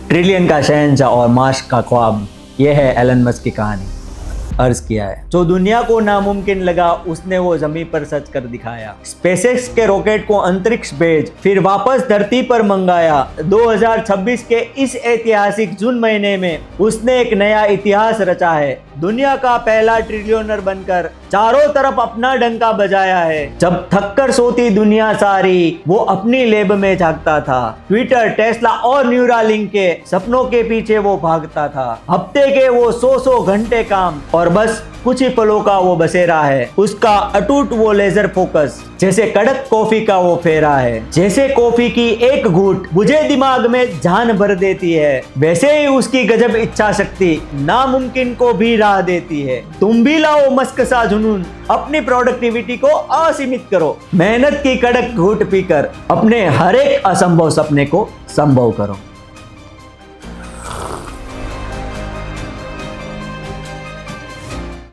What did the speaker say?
Trillion का शहंशाह और Mars का ख्वाब, यह है एलन मस्क की कहानी। अर्ज किया है जो दुनिया को नामुमकिन लगा उसने वो जमीन पर सच कर दिखाया। स्पेसएक्स के रॉकेट को अंतरिक्ष भेज फिर वापस धरती पर मंगाया। 2026 के इस ऐतिहासिक जून महीने में उसने एक नया इतिहास रचा है। दुनिया का पहला ट्रिलियनर बनकर चारों तरफ अपना डंका बजाया है। जब थककर सोती दुनिया सारी वो अपनी लेब में झांकता था। ट्विटर, टेस्ला और न्यूरालिंक के सपनों के पीछे वो भागता था। हफ्ते के वो 100 घंटे काम और बस कुछ ही पलों का वो बसेरा है। उसका अटूट वो लेजर फोकस जैसे कड़क कॉफी का वो फेरा है। जैसे कॉफी की एक घूंट मुझे दिमाग में जान भर देती है, वैसे ही उसकी गजब इच्छा शक्ति नामुमकिन को भी राह देती है। तुम भी लाओ मस्क सा जुनून, अपनी प्रोडक्टिविटी को असीमित करो। मेहनत की कड़क घूंट पीकर अपने हर एक असंभव सपने को संभव करो।